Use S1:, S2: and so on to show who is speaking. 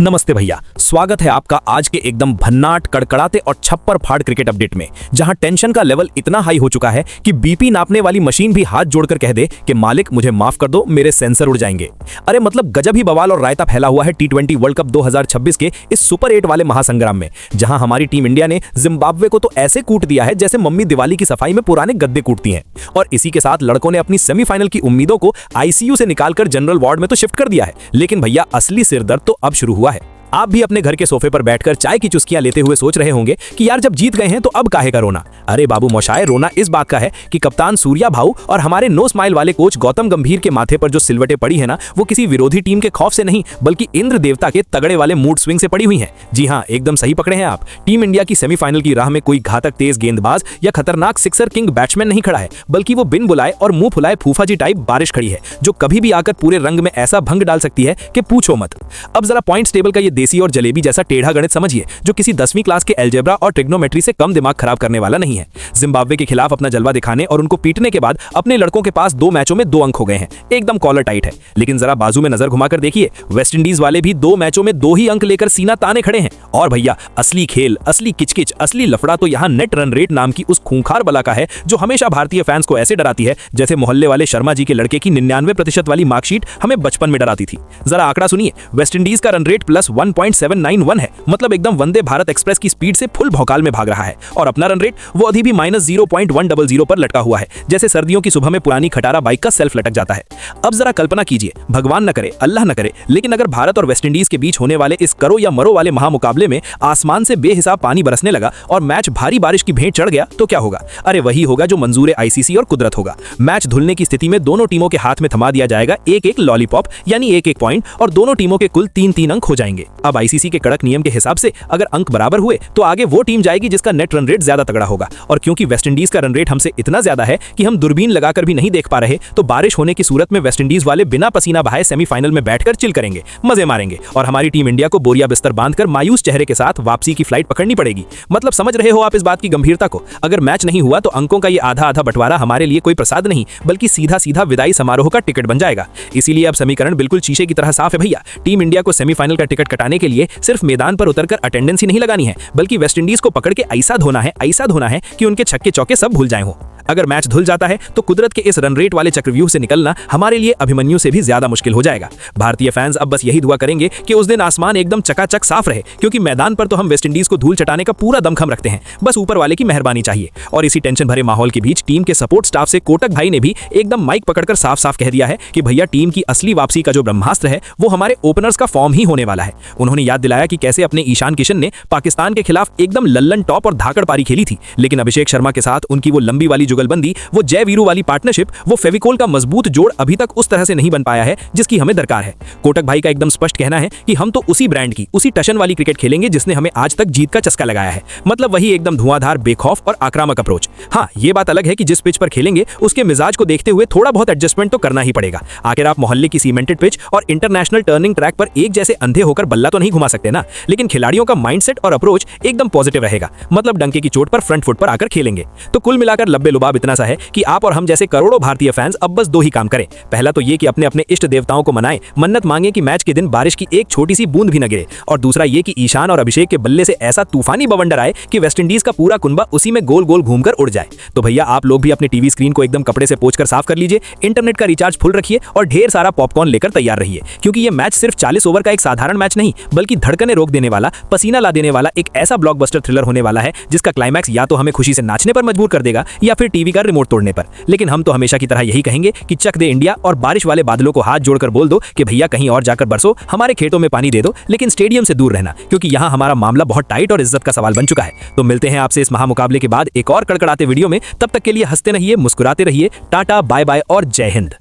S1: नमस्ते भैया, स्वागत है आपका आज के एकदम भन्नाट कड़कड़ाते और छप्पर फाड़ क्रिकेट अपडेट में, जहां टेंशन का लेवल इतना हाई हो चुका है कि बीपी नापने वाली मशीन भी हाथ जोड़कर कह दे कि मालिक मुझे माफ कर दो, मेरे सेंसर उड़ जाएंगे। अरे मतलब गजब ही बवाल और रायता फैला हुआ है टी20 वर्ल्ड कप 2026 के इस सुपर 8 वाले महासंग्राम में, जहां हमारी टीम इंडिया ने जिम्बाब्वे को तो ऐसे कूट दिया है जैसे मम्मी दिवाली की सफाई में पुराने गद्दे कूटती हैं। और इसी के साथ लड़कों ने अपनी सेमीफाइनल की उम्मीदों को आईसीयू से निकालकर जनरल वार्ड में तो शिफ्ट कर दिया है। लेकिन भैया असली सिरदर्द तो अब शुरू हुआ है। आप भी अपने घर के सोफे पर बैठकर चाय की चुस्कियां लेते हुए सोच रहे होंगे कि यार जब जीत गए हैं तो अब काहे का रोना। अरे बाबू मोशाय, रोना इस बात का है कि कप्तान सूर्या भाऊ और हमारे नो स्माइल वाले कोच गौतम गंभीर के माथे पर जो सिलवटें पड़ी है ना, वो किसी विरोधी टीम के खौफ से नहीं बल्कि इंद्र देवता के तगड़े वाले मूड स्विंग से पड़ी हुई हैं। जी हाँ, एकदम सही पकड़े हैं आप। टीम इंडिया की सेमीफाइनल की राह में कोई घातक तेज गेंदबाज या खतरनाक सिक्सर किंग बैट्समैन नहीं खड़ा है, बल्कि वो बिन बुलाए और मुंह फुलाए फूफा जी टाइप बारिश खड़ी है, जो कभी भी आकर पूरे रंग में ऐसा भंग डाल सकती है कि पूछो मत। अब जरा पॉइंट्स टेबल का ये देसी और जलेबी जैसा टेढ़ा गणित समझिए, जो किसी 10वीं क्लास के अलजेब्रा और ट्रिग्नोमेट्री से कम दिमाग खराब करने वाला नहीं है। जिम्बाब्वे के खिलाफ अपना जलवा दिखाने और उनको पीटने के बाद अपने लड़कों के पास 2 मैचों में 2 अंक हो गए हैं, एकदम कॉलर टाइट है। लेकिन जरा बाजू में नजर घुमाकर देखिए, वेस्ट इंडीज वाले भी 2 मैचों में 2 ही अंक लेकर सीना ताने खड़े हैं। और भैया असली खेल, असली किचकिच, असली लफड़ा तो यहाँ नेट रन रेट नाम की उस खूंखार बला का है, जो हमेशा भारतीय फैंस को ऐसे डराती है जैसे मोहल्ले वाले शर्मा जी के लड़के की 99% वाली मार्कशीट हमें बचपन में डराती थी। जरा आंकड़ा सुनिए, वेस्ट इंडीज का रन रेट प्लस 1.791 है, मतलब एकदम वंदे भारत एक्सप्रेस की स्पीड से फुल भौकाल में भाग रहा है। और अपना रन रेट वो अभी भी -0.100 पर लटका हुआ है, जैसे सर्दियों की सुबह में पुरानी खटारा बाइक का सेल्फ लटक जाता है। अब जरा कल्पना कीजिए, भगवान न करे, अल्लाह न करे, लेकिन अगर भारत और वेस्ट इंडीज के बीच होने वाले इस करो या मरो वाले महामुकाबले में आसमान से बेहिसाब पानी बरसने लगा और मैच भारी बारिश की भेंट चढ़ गया तो क्या होगा? अरे वही होगा जो मंजूर आईसीसी और कुदरत होगा। मैच धुलने की स्थिति में दोनों टीमों के हाथ में थमा दिया जाएगा एक लॉलीपॉप, यानी एक पॉइंट, और दोनों टीमों के कुल 3 अंक हो जाएंगे। अब आईसीसी के कड़क नियम के हिसाब से अगर अंक बराबर हुए तो आगे वो टीम जाएगी जिसका नेट रन रेट ज्यादा तगड़ा होगा। और क्योंकि वेस्ट इंडीज का रन रेट हमसे इतना ज्यादा है कि हम दूरबीन लगाकर भी नहीं देख पा रहे, तो बारिश होने की सूरत में वेस्ट इंडीज वाले बिना पसीना बहाए सेमीफाइनल में बैठकर चिल करेंगे, मजे मारेंगे, और हमारी टीम इंडिया को बोरिया बिस्तर बांधकर मायूस चेहरे के साथ वापसी की फ्लाइट पकड़नी पड़ेगी। मतलब समझ रहे हो आप इस बात की गंभीरता को? अगर मैच नहीं हुआ तो अंकों का ये आधा बंटवारा हमारे लिए कोई प्रसाद नहीं बल्कि सीधा विदाई समारोह का टिकट बन जाएगा। इसीलिए अब समीकरण बिल्कुल शीशे की तरह साफ है भैया। टीम इंडिया को सेमीफाइनल का टिकट कटाने के लिए सिर्फ मैदान पर उतरकर अटेंडेंस ही नहीं लगानी है, बल्कि वेस्ट इंडीज को पकड़ के ऐसा धोना है कि उनके छक्के चौके सब भूल जाए हो। अगर मैच धुल जाता है तो कुदरत के इस रन रेट वाले चक्रव्यूह से निकलना हमारे लिए अभिमन्यु से भी ज्यादा मुश्किल हो जाएगा। भारतीय फैंस अब बस यही दुआ करेंगे कि उस दिन आसमान एकदम चकाचक साफ रहे, क्योंकि मैदान पर तो हम वेस्ट इंडीज को धूल चटाने का पूरा दमखम रखते हैं, बस ऊपर वाले की मेहरबानी चाहिए। और इसी टेंशन भरे माहौल के बीच टीम के सपोर्ट स्टाफ से कोटक भाई ने भी एकदम माइक पकड़कर साफ कह दिया है कि भैया टीम की असली वापसी का जो ब्रह्मास्त्र है वो हमारे ओपनर्स का फॉर्म ही होने वाला है। उन्होंने याद दिलाया कि कैसे अपने ईशान किशन ने पाकिस्तान के खिलाफ एकदम लल्लन टॉप और धाकड़ पारी खेली थी, लेकिन अभिषेक शर्मा के साथ उनकी वो लंबी वाली जुगलबंदी, वो जय वीरू वाली पार्टनरशिप, वो फेविकोल का मजबूत जोड़ अभी तक उस तरह से नहीं बन पाया है जिसकी हमें दरकार है। कोटक भाई का एकदम स्पष्ट कहना है कि हम तो उसी ब्रांड की, उसी टशन वाली क्रिकेट खेलेंगे जिसने हमें आज तक जीत का चस्का लगाया है। मतलब वही एकदम धुआंधार, बेखौफ और आक्रामक अप्रोच। हाँ, ये बात अलग है कि जिस पिच पर खेलेंगे उसके मिजाज को देखते हुए थोड़ा बहुत एडजस्टमेंट तो करना ही पड़ेगा। आखिर आप मोहल्ले की सीमेंटेड पिच और इंटरनेशनल टर्निंग ट्रैक पर एक जैसे अंधे होकर बल्ला तो नहीं घुमा सकते ना। लेकिन खिलाड़ियों का माइंडसेट और अप्रोच एकदम पॉजिटिव रहेगा, मतलब डंके की चोट पर फ्रंट फुट पर आकर खेलेंगे। तो कुल मिलाकर लब्बे लुबाब इतना सा है कि आप और हम जैसे करोड़ों भारतीय फैंस अब बस 2 ही काम करें। पहला तो ये कि अपने अपने इष्ट देवताओं को मनाएं, मन्नत मांगे कि मैच के दिन बारिश की एक छोटी सी बूंद भी न गिरे, और दूसरा ये कि ईशान और अभिषेक के बल्ले से ऐसा तूफानी बवंडर आए कि वेस्ट इंडीज का पूरा कुनबा उसी में गोल गोल घूमकर उड़ जाए। तो भैया आप लोग भी अपने टीवी स्क्रीन को एकदम कपड़े से पोंछकर साफ कर लीजिए, इंटरनेट का रिचार्ज फुल रखिए और ढेर सारा पॉपकॉर्न लेकर तैयार रहिए, क्योंकि ये मैच सिर्फ 40 ओवर का एक साधारण मैच नहीं बल्कि धड़कने रोक देने वाला, पसीना ला देने वाला एक ऐसा ब्लॉकबस्टर थ्रिलर होने वाला है जिसका क्लाइमैक्स या तो हमें खुशी से नाचने पर मजबूर कर देगा या फिर टीवी का रिमोट तोड़ने पर। लेकिन हम तो हमेशा की तरह यही कहेंगे कि चक दे इंडिया, और बारिश वाले बादलों को हाथ जोड़कर बोल दो कि भैया कहीं और जाकर बरसो, हमारे खेतों में पानी दे दो, लेकिन स्टेडियम से दूर रहना, क्योंकि यहाँ हमारा मामला बहुत टाइट और इज्जत का सवाल बन चुका है। तो मिलते हैं आपसे इस महामुकाबले के बाद एक और कड़कड़ाते वीडियो में। तब तक के लिए हंसते रहिए, मुस्कुराते रहिए। टाटा, बाय बाय और जय हिंद।